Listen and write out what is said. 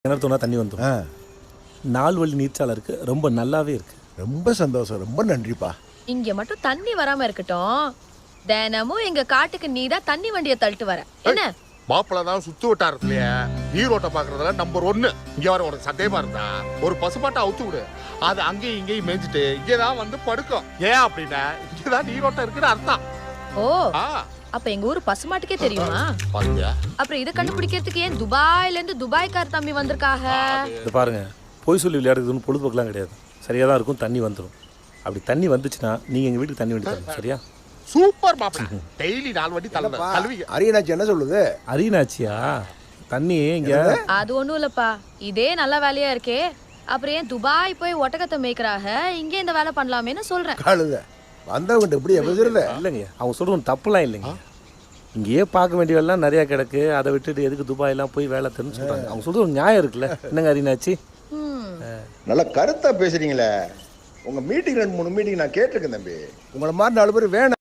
கிணறுத்தோனா தண்ணி வந்துடும். 4 வழி நீர்ச்சாலை இருக்கு, ரொம்ப நல்லாவே இருக்கு. ரொம்ப சந்தோஷம், ரொம்ப நன்றிப்பா. இங்க மட்டும் தண்ணி வராம இருக்கட்டும், தினமும் எங்க காட்டுக்கு நீதான் தண்ணி வண்டியை தள்ளிட்டு வர என்ன? மாப்பிள்ள தான் சுத்து வட்டாரத்திலேயே நீரோட்ட பாக்குறதுல நம்பர் 1. இங்க வர உனக்கு சந்தேகமா இருந்தா ஒரு பசுமாட்டை அவுத்து விடு, அது அங்கேயும் இங்கேயும் மேய்ஞ்சிட்டு இங்கதான் வந்து படுக்கும். ஏன் அப்படின்னா இங்கதான் நீரோட்டம் இருக்குன்னு அர்த்தம். ஓ, அப்ப எங்க ஊர் பசுமாட்டுக்கே தெரியுமா? பாருங்க, அப்புறம் இதை கண்டுபிடிக்கிறதுக்கு ஏன் துபாயில இருந்து துபாய்க்கார தம்பி வந்திருக்காங்க? இது பாருங்க, பொய் சொல்லி விளையாடுறதுன்னு பொழுதுபோக்கெல்லாம் கிடையாது. சரியா தான் இருக்கும், தண்ணி வந்துடும். அப்படி தண்ணி வந்துச்சுன்னா நீங்க எங்க வீட்டுக்கு தண்ணி வண்டி தரணும், சரியா? சூப்பர் மாப்பிள்ள, டெய்லி 4 வண்டி தள்ளுவீங்க. அரியனாச்சி என்ன சொல்லுது? அரியனாச்சியா? தண்ணி இங்க அது ஒண்ணும் இல்லப்பா, இதே நல்ல வேலையா இருக்கே. அப்புறம் ஏன் துபாய் போய் ஒட்டகத்தை மேய்க்கிறாங்க, இங்கே இந்த வேலை பண்ணலாமேன்னு சொல்றேன். காலுத வந்தவங்கிட்ட எப்படி எதிர்த இல்லைங்க, அவங்க சொல்றது தப்புலாம் இல்லைங்க. இங்கேயே பார்க்க வேண்டியவெல்லாம் நிறைய கிடக்கு, அதை விட்டுட்டு எதுக்கு துபாயெல்லாம் போய் வேலை தெரிஞ்சு சொல்றாங்க. அவங்க சொல்றது ஒரு நியாயம் இருக்குல்ல, என்னங்க அரியனாச்சி? நல்லா கருத்தா பேசுறீங்களே. உங்க மீட்டிங் 2-3 மீட்டிங் நான் கேட்டிருக்கேன் தம்பி. உங்களை மாதிரி 4 பேர் வேணும்.